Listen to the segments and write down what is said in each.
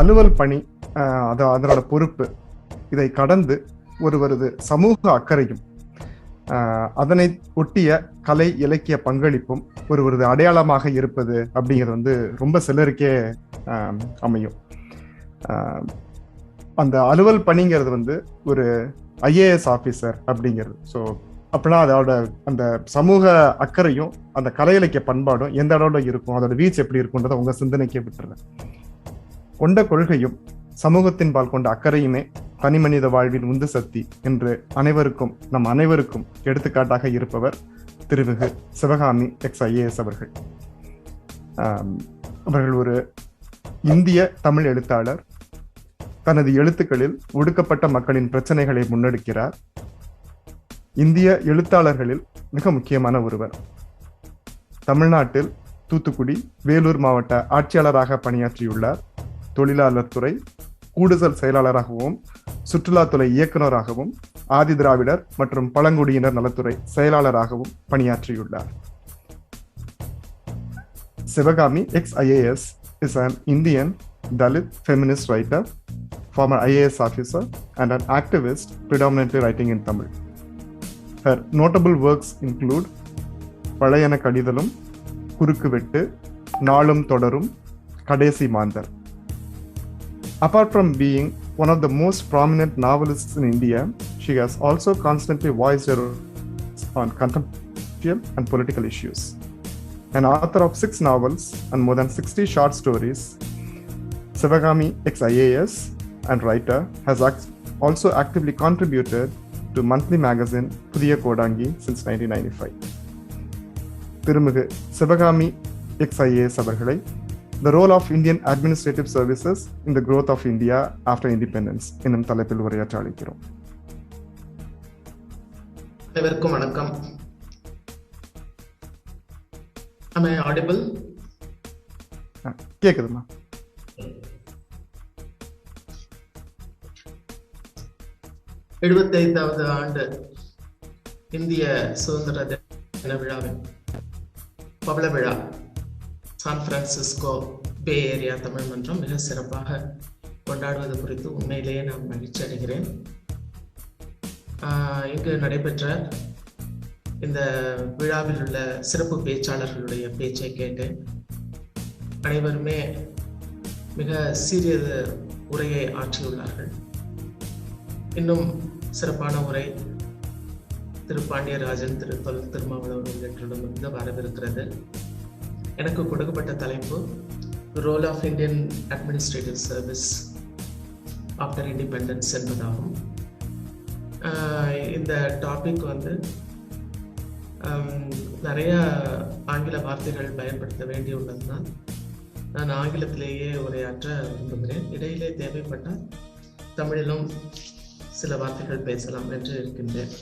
அலுவல் பணி, அதனோட பொறுப்பு, இதை கடந்து ஒருவரது சமூக அக்கறையும் அதனை ஒட்டிய கலை இலக்கிய பங்களிப்பும் ஒருவரது அடையாளமாக இருப்பது அப்படிங்கிறது ரொம்ப சிலருக்கே அமையும். அந்த அலுவல் பணிங்கிறது ஒரு I.A.S ஆஃபீஸர் அப்படிங்கிறது. ஸோ அப்படின்னா அதோட அந்த சமூக அக்கறையும் அந்த கலை இலக்கிய பண்பாடும் எந்த அளவில் இருக்கும், அதோட ரீச் எப்படி இருக்கும்ன்றதை உங்க சிந்தனைக்கே விட்டுறேன். கொண்ட கொள்கையும் சமூகத்தின் பால் கொண்ட அக்கறையுமே தனி மனித வாழ்வின் உந்து சக்தி என்று நம் அனைவருக்கும் எடுத்துக்காட்டாக இருப்பவர் திருமிகு சிவகாமி I.A.S அவர்கள். அவர்கள் ஒரு இந்திய தமிழ் எழுத்தாளர். தனது எழுத்துக்களில் ஒடுக்கப்பட்ட மக்களின் பிரச்சனைகளை முன்னெடுக்கிறார். இந்திய எழுத்தாளர்களில் மிக முக்கியமான ஒருவர். தமிழ்நாட்டில் தூத்துக்குடி, வேலூர் மாவட்ட ஆட்சியாளராக பணியாற்றியுள்ளார். தொழிலாளர் துறை கூடுதல் செயலாளராகவும், சுற்றுலாத்துறை இயக்குநராகவும், ஆதி திராவிடர் மற்றும் பழங்குடியினர் நலத்துறை செயலாளராகவும் பணியாற்றியுள்ளார். Sivakami I.A.S is an Indian Dalit feminist writer, former I.A.S officer, and an activist predominantly writing in Tamil. Her notable works include பழையன கடிதலும், குறுக்கு வெட்டு, நாளும் தொடரும், கடைசி மாந்தர். Apart from being one of the most prominent novelists in India, she has also constantly voiced her on contemporary and political issues. An author of 6 novels and more than 60 short stories, Sivakami I.A.S and writer has also actively contributed to monthly magazine Pudhiya Kodangi since 1995. திருமிகு Sivakami I.A.S அவர்களை The role of Indian administrative services in the growth of India after independence என்னும் தலைப்பில் உரையாற்ற அழைக்கிறோம். அனைவருக்கும் வணக்கம். Am I audible? கேக்குதுமா? எழுபத்தைந்தாவது ஆண்டு இந்திய சுதந்திர தின விழாவின் பவள விழா சான் பிரான்சிஸ்கோ பே ஏரியா தமிழ் மன்றம் மிக சிறப்பாக கொண்டாடுவது குறித்து உண்மையிலேயே நான் மகிழ்ச்சி அடைகிறேன். இங்கு நடைபெற்ற இந்த விழாவில் உள்ள சிறப்பு பேச்சாளர்களுடைய பேச்சை கேட்டேன். அனைவருமே மிக சீரிய உரையை ஆற்றியுள்ளார்கள். இன்னும் சிறப்பான உரை திரு பாண்டியராஜன், திரு திருமாவளவன் உள்ளிட்டோரிடமிருந்து வரவிருக்கிறது. எனக்கு கொடுக்கப்பட்ட தலைப்பு role of Indian administrative service after independence என்பதாகும். இந்த டாபிக் நிறைய ஆங்கில வார்த்தைகள் பயன்படுத்த வேண்டியுள்ளதுனால் நான் ஆங்கிலத்திலேயே உரையாற்ற விரும்புகிறேன். இடையிலே தேவைப்பட்டால் தமிழிலும் சில வார்த்தைகள் பேசலாம் என்று இருக்கின்றேன்.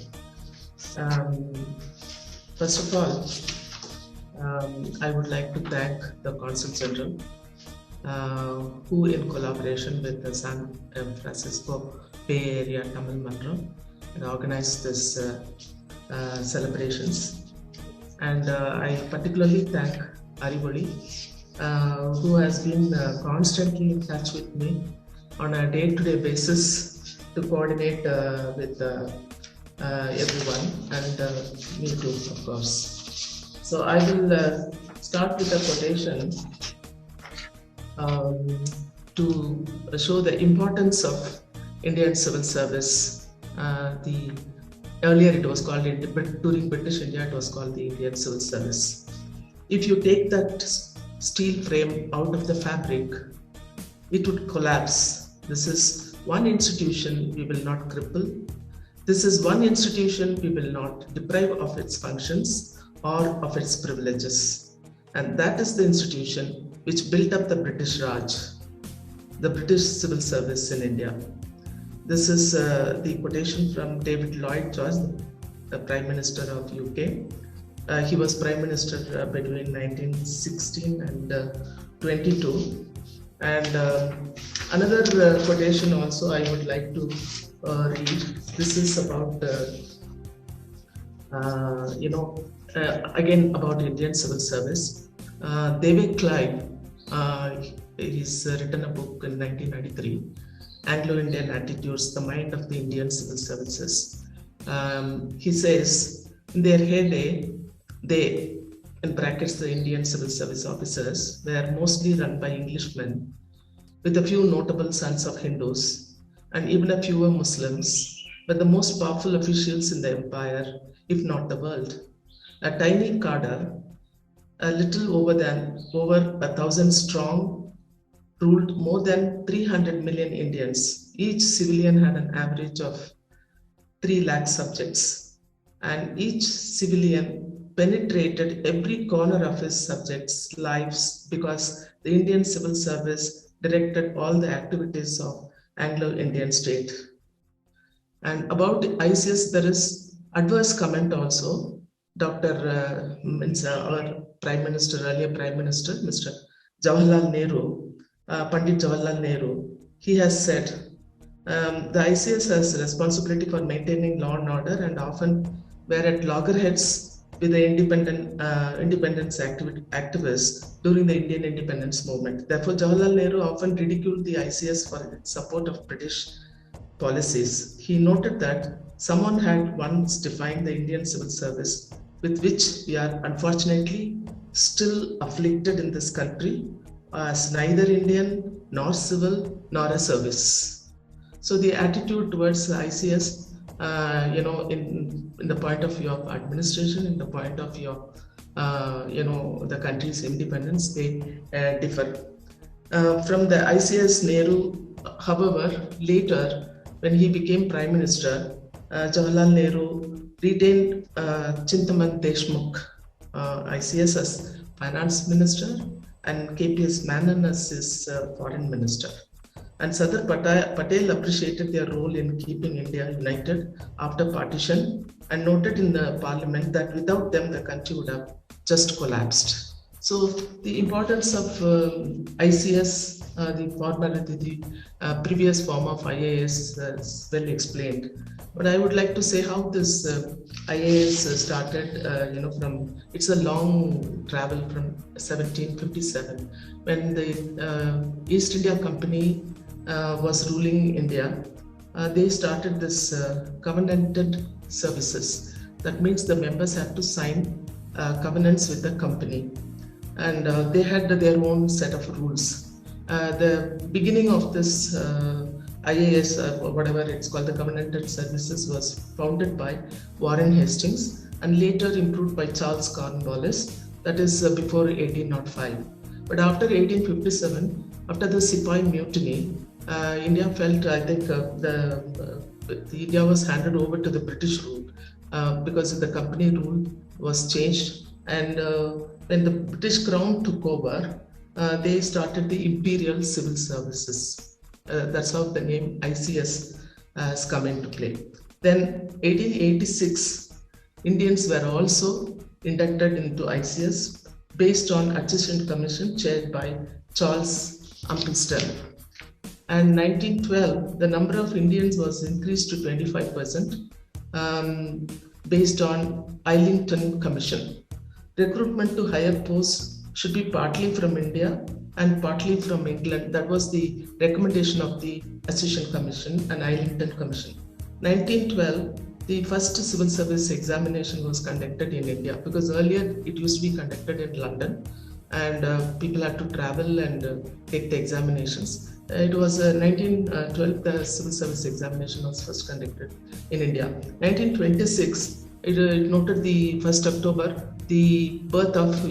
First of all, I would like to thank the Consul General who in collaboration with the San Francisco Bay Area Tamil Manram organized this celebrations, and I particularly thank Arivoli who has been constantly in touch with me on a day-to-day basis to coordinate with everyone and me too, of course. So I will start with a quotation to show the importance of Indian civil service. Earlier it was called, during British India it was called the Indian Civil Service. If you take that steel frame out of the fabric, it would collapse. This is one institution we will not cripple. This is one institution we will not deprive of its functions or of its privileges. And that is the institution which built up the British Raj, the British civil service in India. This is the quotation from David Lloyd George, the Prime Minister of UK. He was Prime Minister between 1916 and 22. And another quotation also I would like to read. This is about, again about Indian civil service. David Clive, he's written a book in 1993, Anglo-Indian Attitudes, The Mind of the Indian Civil Services. He says, in their heyday, they, in brackets, the Indian civil service officers, were mostly run by Englishmen, with a few notable sons of Hindus, and even a fewer Muslims, were the most powerful officials in the empire, if not the world. A tiny cadre, a little over 1,000 strong, ruled more than 300 million Indians. Each civilian had an average of 3 lakh subjects, and each civilian penetrated every corner of his subjects' lives because the Indian civil service directed all the activities of Anglo-Indian state. And about ICS, there is adverse comment also. Dr. Our Prime Minister, earlier Prime Minister, Mr. Jawaharlal Nehru, Pandit Jawaharlal Nehru, he has said, the ICS has responsibility for maintaining law and order and often were at loggerheads with the independence activists during the Indian independence movement. Therefore, Jawaharlal Nehru often ridiculed the ICS for its support of British policies. He noted that someone had once defined the Indian civil service, with which we are unfortunately still afflicted in this country, as neither Indian nor civil nor a service. So the attitude towards the ICS, in the point of view of administration, in the point of view of the country's independence, they differ. From the ICS, Nehru, however, later when he became Prime Minister, Jawaharlal Nehru retained Chintamani Deshmukh, ICS, as Finance Minister and KPS Menon as his Foreign Minister. And Sardar Patel appreciated their role in keeping India united after partition and noted in the parliament that without them the country would have just collapsed. So the importance of ICS, the previous form of I.A.S. is well explained. But I would like to say how this I.A.S. started, it's a long travel from 1757, when the East India Company was ruling India. They started this covenanted services. That means the members had to sign covenants with the company, and they had their own set of rules. The beginning of this I.A.S, or whatever it's called, the covenanted services, was founded by Warren Hastings and later improved by Charles Cornwallis, that is before 1805. But after 1857, after the Sepoy Mutiny, India felt, I think, India was handed over to the British rule because the company rule was changed. And when the British Crown took over, they started the Imperial Civil Services. That's how the name ICS has come into play. Then 1886, Indians were also inducted into ICS based on Adjacent Commission chaired by Charles Ampelston. And 1912, the number of Indians was increased to 25% based on Islington Commission. Recruitment to higher posts should be partly from India and partly from England. That was the recommendation of the Adjacent Commission and Islington Commission. 1912, the first civil service examination was conducted in India, because earlier it used to be conducted in London and people had to travel and take the examinations. It was 1912, the civil service examination was first conducted in India. 1926, it noted the 1st October, the birth of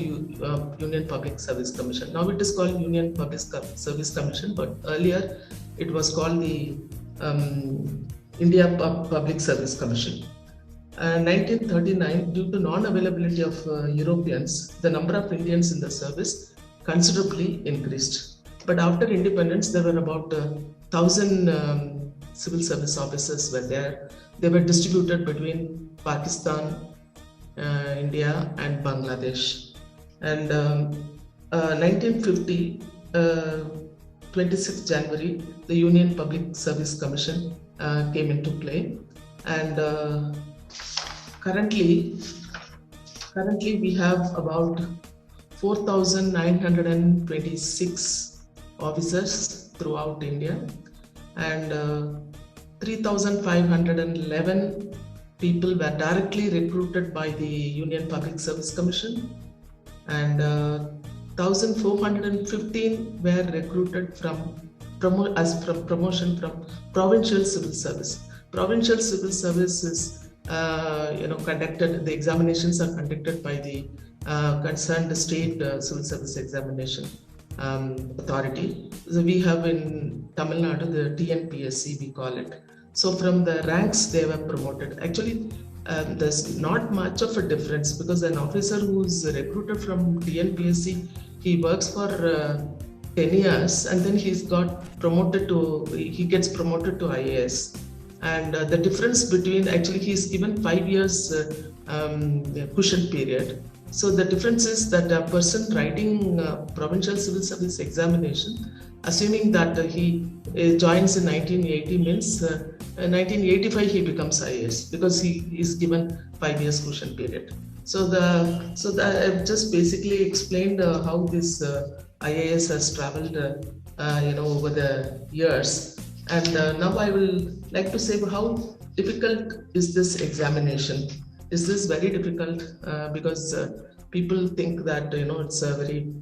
Union Public Service Commission. Now it is called Union Public Service Commission, but earlier it was called the India Public Service Commission. 1939, due to non-availability of Europeans, the number of Indians in the service considerably increased. But after independence, there were about 1,000 civil service officers were there. They were distributed between Pakistan, India and Bangladesh. And 1950, 26th January, the Union Public Service Commission came into play. And currently we have about 4,926 officers throughout India, and 3,511 people were directly recruited by the Union Public Service Commission, and 1,415 were recruited from promotion from provincial civil service. Provincial civil service is conducted. The examinations are conducted by the concerned state civil service examination authority. So we have in Tamil Nadu the TNPSC, we call it. So from the ranks they were promoted. Actually, there's not much of a difference, because an officer who's recruited from TNPSC, he works for 10 years and then he gets promoted to I.A.S. And the difference between, actually he's given 5 years cushion period. So the difference is that a person writing provincial civil service examination, assuming that he joins in 1980, means 1985 he becomes I.A.S. because he is given 5 years cushion period. So I've just basically explained how this I.A.S. has traveled over the years. And now I will like to say how difficult is this examination. Is this very difficult? Because people think that it's a very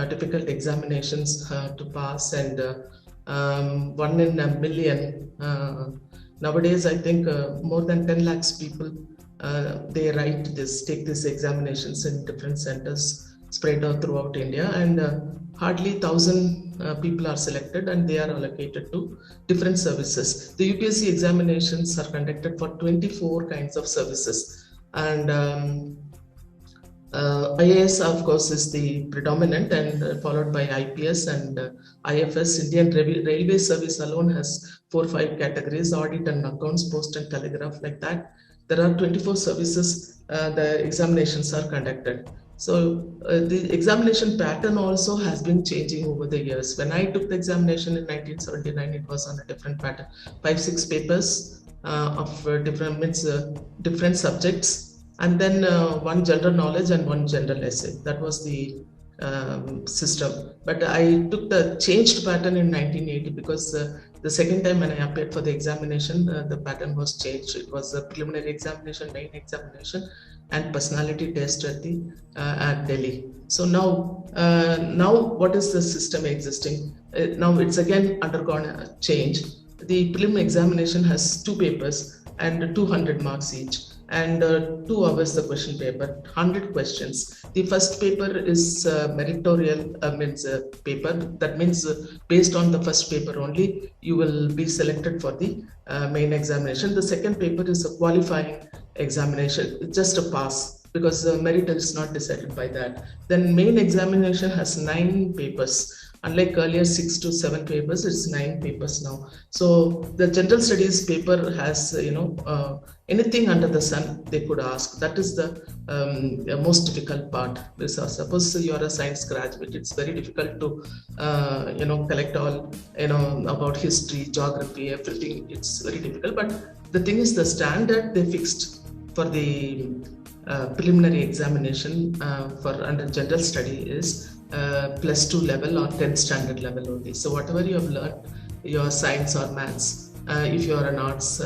difficult examinations to pass, and 1 in a million. Nowadays, I think more than 10 lakhs people they take these examinations in different centers spread out throughout India, and hardly 1,000 people are selected and they are allocated to different services. The UPSC examinations are conducted for 24 kinds of services. And I.A.S. of course is the predominant, and followed by I.P.S. and I.F.S. Indian Railway Service alone has 4 or 5 categories: audit and accounts, post and telegraph, like that. There are 24 services the examinations are conducted. So the examination pattern also has been changing over the years. When I took the examination in 1979, it was on a different pattern: 5-6 papers of different subjects, and then 1 general knowledge and 1 general essay. That was the system. But I took the changed pattern in 1980 because the second time when I appeared for the examination, the pattern was changed. It was a preliminary examination, main examination, and personality test at Delhi. So now what is the system existing? Now it's again undergone a change. The prelim examination has 2 papers and 200 marks each, and 2 hours the question paper, 100 questions. The first paper is meritorial, means paper. That means based on the first paper only, you will be selected for the main examination. The second paper is a qualifying examination. It's just a pass, because merit is not decided by that. Then main examination has 9 papers. Unlike earlier 6 to 7 papers, it's 9 papers now. So the general studies paper has, anything under the sun they could ask. That is the most difficult part. Because suppose you are a science graduate, it's very difficult to, collect all, about history, geography, everything. It's very difficult. But the thing is, the standard they fixed for the preliminary examination for under general study is +2 level or 10th standard level only. So whatever you have learned, your science or maths, if you are an arts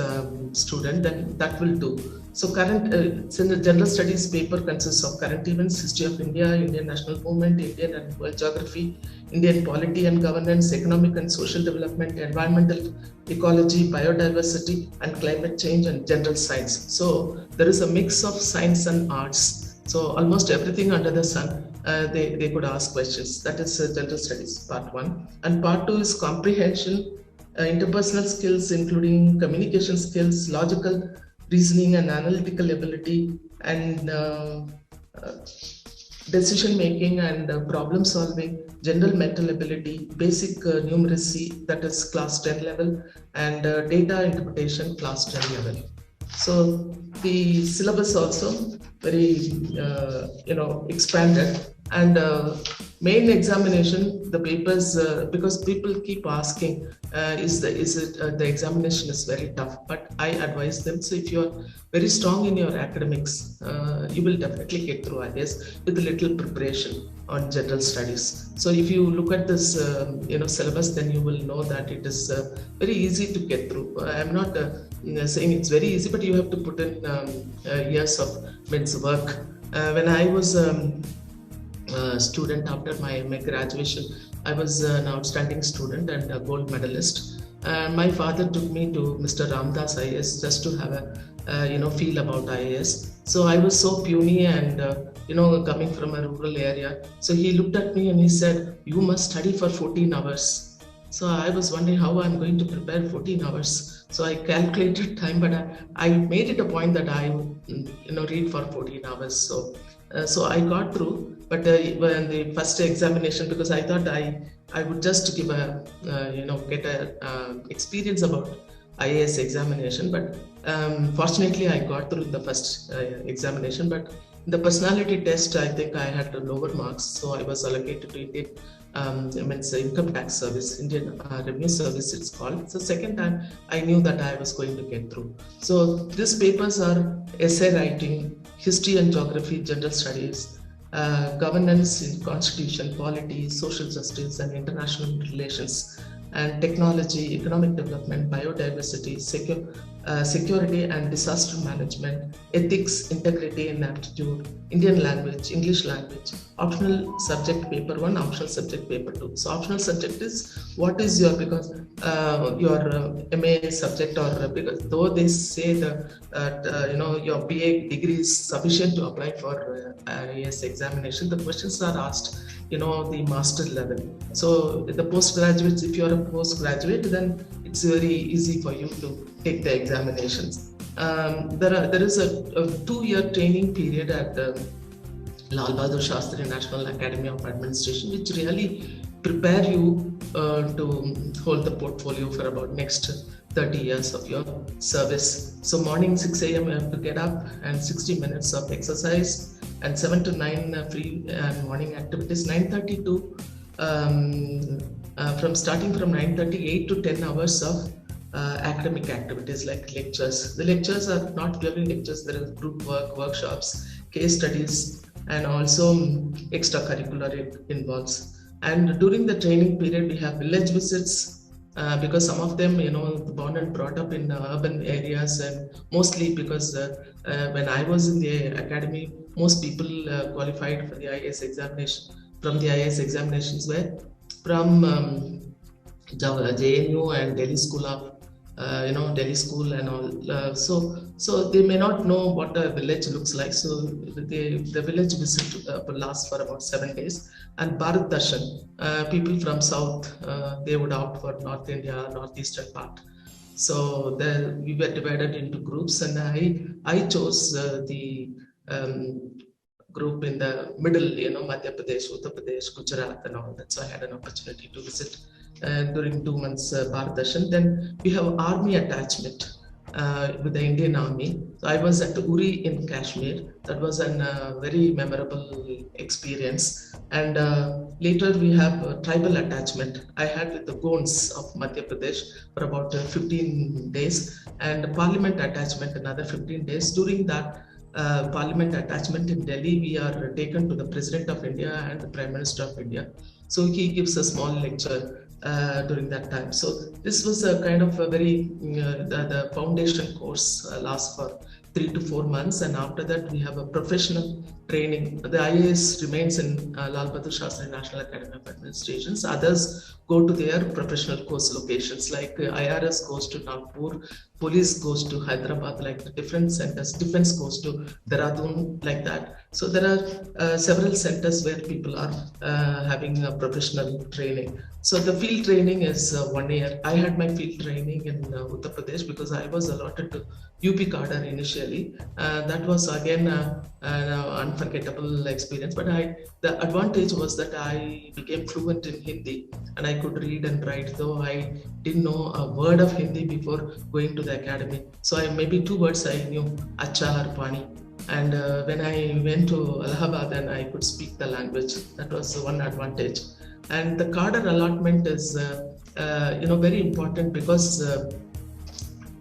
student, then that will do. So the general studies paper consists of current events, history of India, Indian national movement, Indian and world geography, Indian polity and governance, economic and social development, environmental ecology, biodiversity and climate change, and general science. So there is a mix of science and arts. So almost everything under the sun, they could ask questions. That is general studies part 1. And part 2 is comprehension, interpersonal skills, including communication skills, logical reasoning and analytical ability, and decision making and problem solving, general mental ability, basic numeracy, that is class 10 level, and data interpretation, class 10 level. So the syllabus also very expanded, and main examination, the papers, because people keep asking, the examination is very tough, but I advise them, so if you're very strong in your academics, you will definitely get through I.A.S. with a little preparation on general studies. So if you look at this, syllabus, then you will know that it is very easy to get through. I'm not saying it's very easy, but you have to put in years of work. When I was student after my MA graduation, I was an outstanding student and a gold medalist. My father took me to Mr. Ramdas I.A.S. just to have a feel about I.A.S. So I was so puny and coming from a rural area. So he looked at me and he said, "You must study for 14 hours." So I was wondering how I'm going to prepare 14 hours. So I calculated time, but I made it a point that I would read for 14 hours. So I got through, but when the first examination, because I thought I would just give get a experience about I.A.S. examination, but fortunately I got through the first examination. But the personality test, I think I had lower marks, so I was allocated to Indian income tax service, Indian revenue service it's called. So second time I knew that I was going to get through. So these papers are essay writing, history and geography, general studies, governance in constitution, polity, social justice and international relations, and technology, economic development, biodiversity, security and disaster management, ethics, integrity and aptitude, Indian language, English language, optional subject paper 1, optional subject paper 2. So optional subject is what is your, because your MA subject, or because though they say your BA degree is sufficient to apply for I.A.S. examination, the questions are asked the master level. So the postgraduates, if you're a postgraduate, then it's very easy for you to take the examinations. There is a 2-year training period at Lal Bahadur Shastri National Academy of Administration, which really prepare you to hold the portfolio for about next 30 years of your service. So morning 6 a.m. you have to get up and 60 minutes of exercise, and 7 to 9 free morning activities, 9:30 to starting from 9:38 to 10 hours of academic activities like lectures. The lectures are not purely lectures, there is group work, workshops, case studies, and also extracurricular involves. And during the training period, we have village visits, because some of them, born and brought up in urban areas, and mostly because when I was in the academy, most people qualified for the I.A.S. examination, from the I.A.S. examinations were from JNU and Delhi School of, Delhi School and all. So they may not know what a village looks like. So the village visit will last for about 7 days. And Bharat Darshan, people from South, they would opt for North India, Northeastern part. So there we were divided into groups, and I chose the group in the middle, Madhya Pradesh, Uttar Pradesh, Gujarat and all that. So I had an opportunity to visit during 2 months Bharat Darshan. Then we have army attachment with the Indian Army. So I was at Uri in Kashmir. That was a very memorable experience. And later we have tribal attachment. I had with the Gonds of Madhya Pradesh for about 15 days, and parliament attachment another 15 days. During that parliament attachment in Delhi, we are taken to the President of India and the Prime Minister of India. So he gives a small lecture during that time. So this was a kind of a very, the foundation course lasts for 3 to 4 months, and after that we have a professional training. The I.A.S. remains in Lal Bahadur Shastri National Academy of Administrations. Others go to their professional course locations, like I.R.S. goes to Nagpur, police goes to Hyderabad, like the different centers, defense goes to Dehradun, like that. So there are several centers where people are having a professional training. So the field training is 1 year. I had my field training in Uttar Pradesh because I was allotted to UP cadre initially. That was again an unforgettable experience. But the advantage was that I became fluent in Hindi and I could read and write, though I didn't know a word of Hindi before going to the academy. So maybe 2 words I knew, Acha or Pani. And when I went to Allahabad, and I could speak the language. That was one advantage. And the cadre allotment is very important, because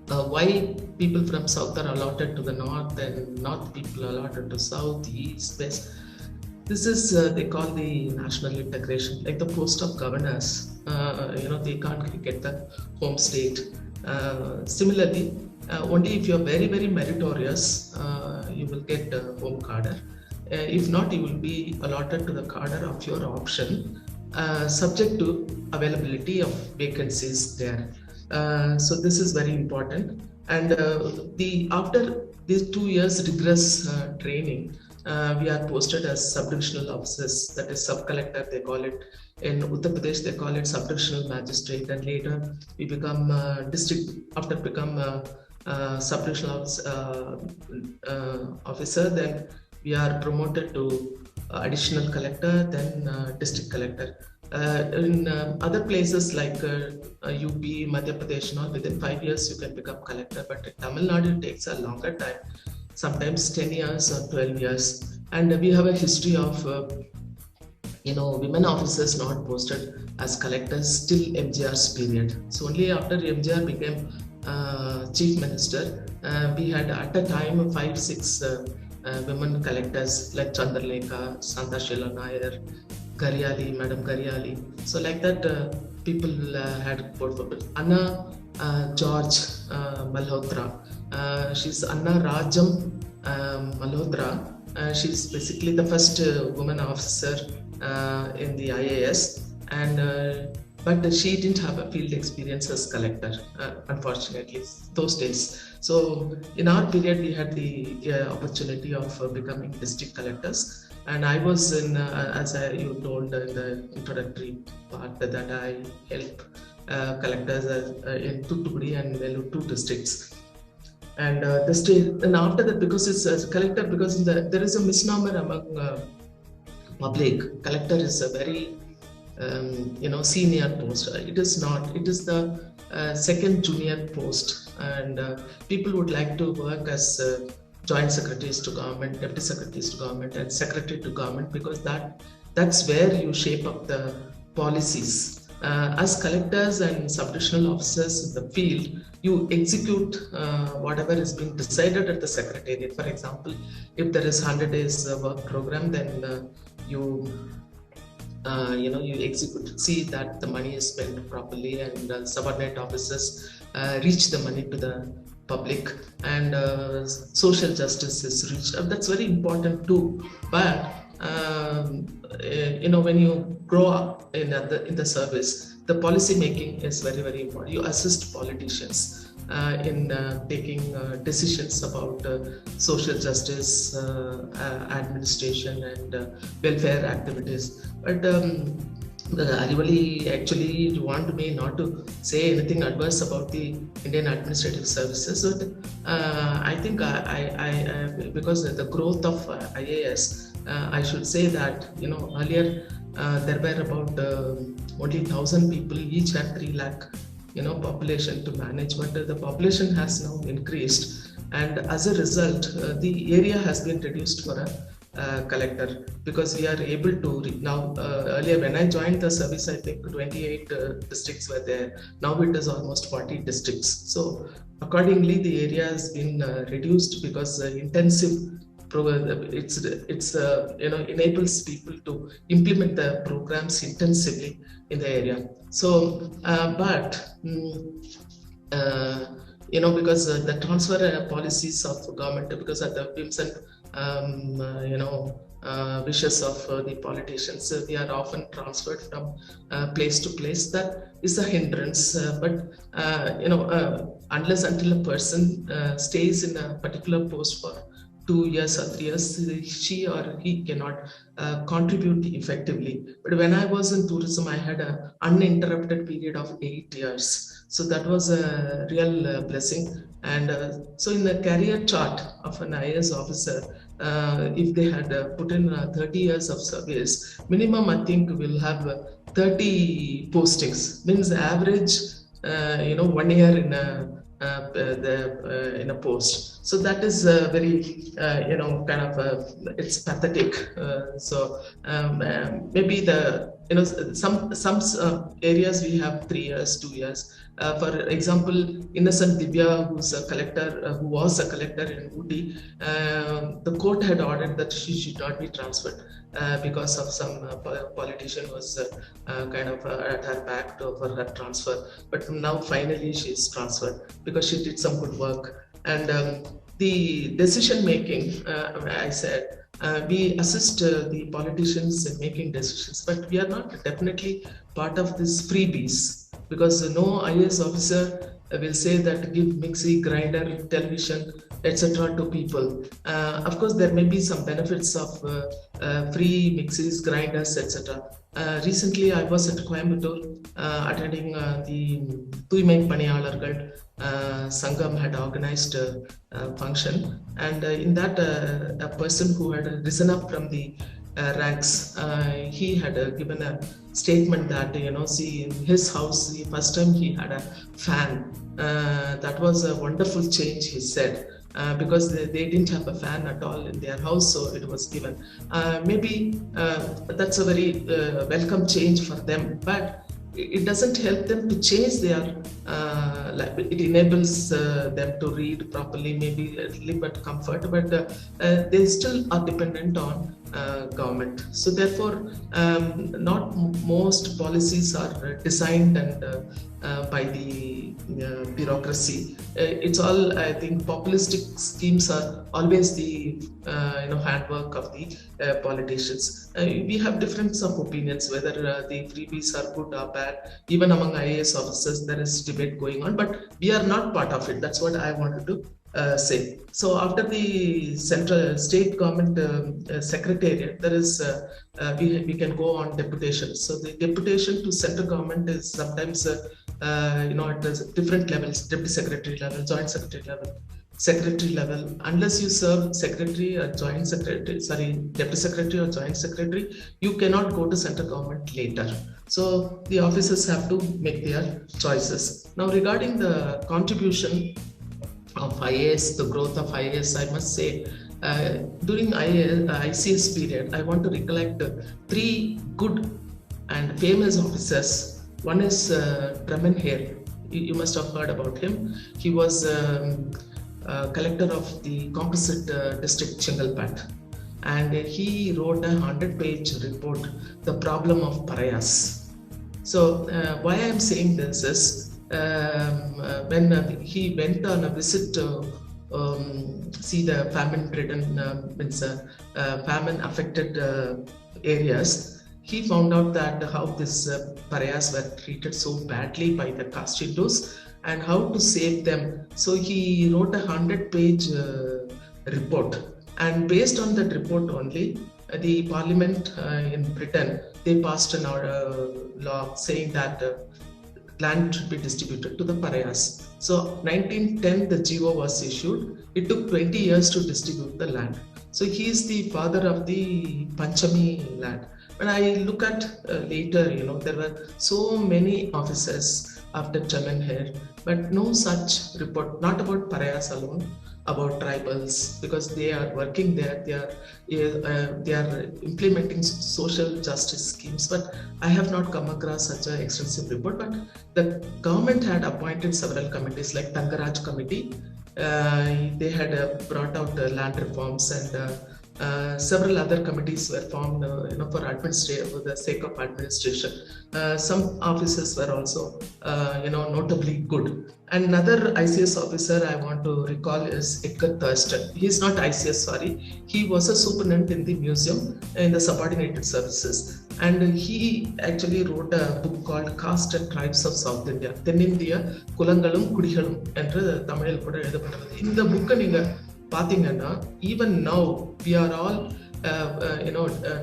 why people from south are allotted to the north and north people allotted to south, east, west. This is they call the national integration, like the post of governors. They can't get the home state. Similarly, only if you're very, very meritorious, you will get home cadre. If not, you will be allotted to the cadre of your option, subject to availability of vacancies there. So this is very important. And after these 2 years rigorous training, we are posted as sub-divisional officers, that is sub-collector, they call it. In Uttar Pradesh, they call it sub-divisional magistrate, and later we become district, after become sub-divisional officer, then we are promoted to additional collector, then district collector. In other places like UP, Madhya Pradesh, within 5 years you can become collector, but in Tamil Nadu it takes a longer time, sometimes 10 years or 12 years. And we have a history of women officers not posted as collectors till MGR's period. So only after MGR became chief minister, we had at a time 5-6 women collectors like Chandralekha, Santa Sheila Nair, Garyali, Madam Garyali. So like that, people had portfolio. Anna George Malhotra. She's Anna Rajam Malhotra. She's basically the first woman officer in the I.A.S. and but she didn't have a field experience as collector, unfortunately, those days. So in our period, we had the opportunity of becoming district collectors. And I was in, as you told in the introductory part, that I help collectors in Thoothukudi and Vellore, 2 districts. And and after that, because it's a collector, because there is a misnomer among public, collector is a very senior post. It is not. It is the second junior post, and people would like to work as joint secretaries to government, deputy secretaries to government, and secretary to government, because that's where you shape up the policies. As collectors and sub-divisional officers in the field, you execute whatever is being decided at the secretariat. For example, if there is 100 days work program, then you execute, see that the money is spent properly, and subordinate officers reach the money to the public, and social justice is reached. That's very important too. But when you grow up in the service, the policy making is very, very important. You assist politicians in taking decisions about social justice, administration, and welfare activities. But Arivali actually want me not to say anything adverse about the Indian administrative services. But I think I because of the growth of I.A.S, I should say that earlier there were about only 1,000 people, each had 3 lakh population to manage, but the population has now increased, and as a result the area has been reduced for a collector, because we are able to now earlier when I joined the service, I think 28 districts were there. Now it is almost 40 districts. So accordingly the area has been reduced, because intensive enables people to implement the programs intensively in the area. So because the transfer policies of government, because of the whims and wishes of the politicians, we are often transferred from place to place. That is a hindrance. But unless until a person stays in a particular post for 2 years or 3 years, she or he cannot contribute effectively. But when I was in tourism, I had an uninterrupted period of 8 years. So that was a real blessing. And so in the career chart of an I.A.S. officer, if they had put in 30 years of service, minimum I think will have 30 postings. Means average, 1 year in a in a post. So that is very, kind of, it's pathetic. Maybe some areas we have 3 years, 2 years. For example, innocent Divya, who's a collector, who was a collector in Ooty, the court had ordered that she should not be transferred because of some politician was kind of at her back for her transfer. But now finally she is transferred because she did some good work. And the decision making, I said, we assist the politicians in making decisions, but we are not definitely part of this freebies, because no I.A.S. officer will say that give mixie, grinder, television, etc. to people. Of course, there may be some benefits of free mixies, grinders, etc. Recently, I was at Coimbatore attending the MrMaFoiK-Pandiarajan Sangam had organized a function, and in that a person who had risen up from the ranks, he had given a statement that, see, in his house, the first time he had a fan. That was a wonderful change, he said. Because they didn't have a fan at all in their house, so it was given. Maybe that's a very welcome change for them, but it doesn't help them to change their, it enables them to read properly, maybe a little bit comfort, but they still are dependent on government. So therefore, not most policies are designed and by the bureaucracy. It's all, I think, populistic schemes are always the handwork of the politicians. We have difference of opinions whether the freebies are good or bad. Even among I.A.S. officers, there is debate going on, but we are not part of it. That's what I wanted to say. So after the central state government secretariat, there is we can go on deputation. So the deputation to central government is sometimes at different levels: deputy secretary level, joint secretary level. Unless you serve secretary or joint secretary, deputy secretary or joint secretary, you cannot go to central government later. So the officers have to make their choices. Now, regarding the contribution of I.A.S, the growth of I.A.S, I must say, during ICS period, I want to recollect 3 good and famous officers. One is Brahman. You must have heard about him. He was collector of the Consulate district Chengalpattu, and he wrote a 100-page report, The Problem of Pariahs. So why I am saying this is, when he went on a visit to see the famine-ridden, famine-affected areas, he found out that how these pariahs were treated so badly by the caste Hindus and how to save them. So he wrote a 100-page report, and based on that report only, the parliament in Britain, they passed an law saying that land should be distributed to the pariahs. So 1910 the GO was issued. It took 20 years to distribute the land. So he is the father of the Panchami land. When I look at later, there were so many officers after Chaman, but no such report, not about pariahs alone, about tribals, because they are working there, they are implementing social justice schemes. But I have not come across such an extensive report. But the government had appointed several committees, like Tangaraj committee. They had brought out land reforms, and several other committees were formed, for the sake of administration. Some officers were also, notably good. Another ICS officer I want to recall is Edgar Thurston. He is not ICS, sorry. He was a superintendent in the museum in the subordinated services. And he actually wrote a book called Caste and Tribes of South India. தென்னிந்திய குலங்களும் குடிகளும் என்று தமிழில் கூட எழுதப்பட்டது. இந்த புக்கை நீங்க பாத்தீங்கன்னா, even now we are all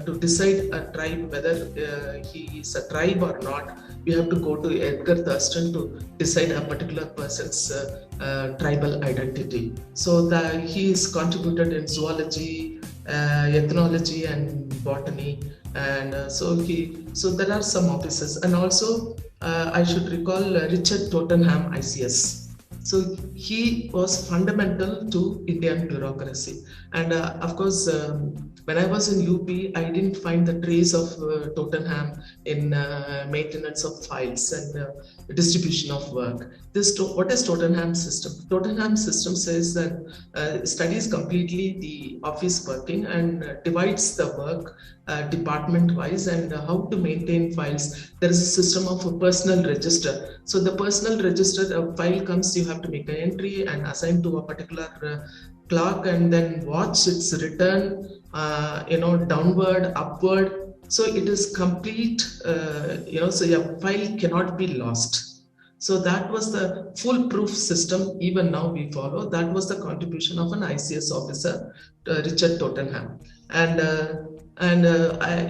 to decide a tribe, whether he is a tribe or not, we have to go to Edgar Thurston to decide a particular person's tribal identity. So he is contributed in zoology, ethnology and botany, and so there are some officers. And also I should recall Richard Tottenham ICS. So he was fundamental to Indian bureaucracy. And of course, when I was in UP, I didn't find the trace of Tottenham in maintenance of files and distribution of work. What is Tottenham system? Tottenham system says that studies completely the office working and divides the work department-wise and how to maintain files. There is a system of a personal register. So the personal register, a file comes, you have to make an entry and assign to a particular clerk, and then watch its return, downward, upward. So it is complete, so your file cannot be lost. So that was the foolproof system. Even now we follow. That was the contribution of an ICS officer, Richard Tottenham. And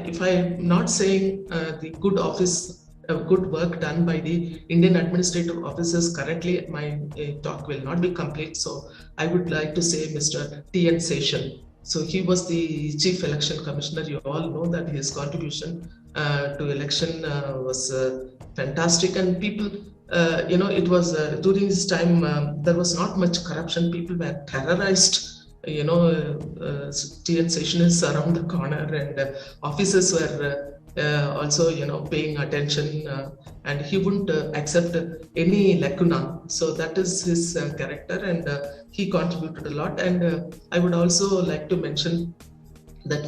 if I'm not saying the good work done by the Indian administrative officers, currently my talk will not be complete. So I would like to say Mr. T.N. Seshan. So he was the Chief Election Commissioner. You all know that his contribution to election was fantastic, and people, it was during this time there was not much corruption. People were terrorized. T.N. Seshan is around the corner, and officers were also paying attention, and he wouldn't accept any lacuna. So that is his character, and he contributed a lot. And I would also like to mention that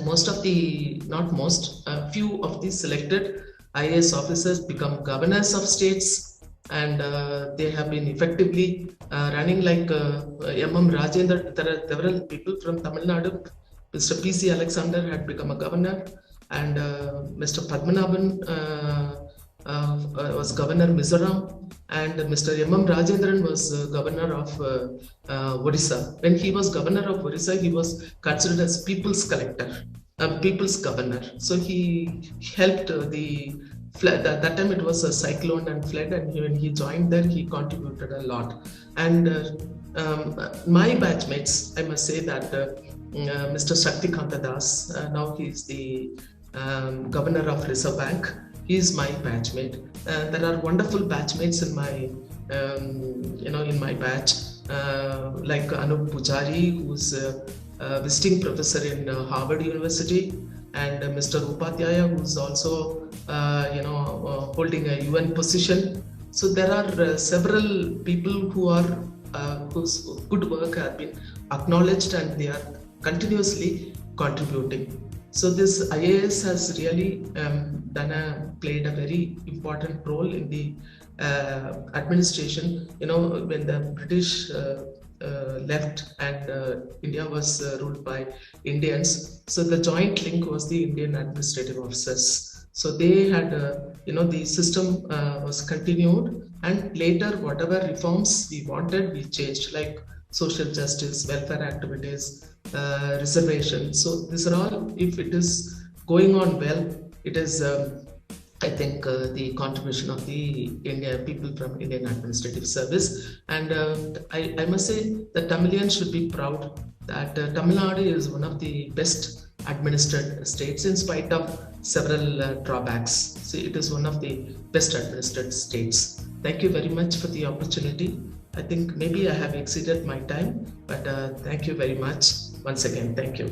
few of the selected I.A.S. officers become governors of states, and they have been effectively running like M.M. Rajendra. There are several people from Tamil Nadu. Mr. P.C. Alexander had become a governor, and Mr. Padmanabhan was governor Mizoram, and Mr. M.M. Rajendran was governor of Odisha. When he was governor of Odisha, he was considered as people's collector, people's governor. So he helped the flood. That time it was a cyclone and flood, and when he joined there, he contributed a lot. And my batchmates, I must say that Mr. Shaktikanta Das, now he's the governor of Reserve Bank. He is my batchmate. There are wonderful batchmates in my, in my batch, like Anup Pujari, who's a visiting professor in Harvard University, and Mr. Upadhyaya, who's also, holding a UN position. So there are several people who are whose good work have been acknowledged, and they are continuously contributing. So this I.A.S. has really played a very important role in the administration. When the British left and India was ruled by Indians, so the joint link was the Indian administrative officers. So they had, the system was continued, and later whatever reforms we wanted, we changed, like social justice, welfare activities, reservation. So these are all, if it is going on well, it is, I think, the contribution of the people from Indian Administrative Service. And I must say that Tamilians should be proud that Tamil Nadu is one of the best administered states in spite of several drawbacks. So it is one of the best administered states. Thank you very much for the opportunity. I think maybe I have exceeded my time, but thank you very much once again. Thank you.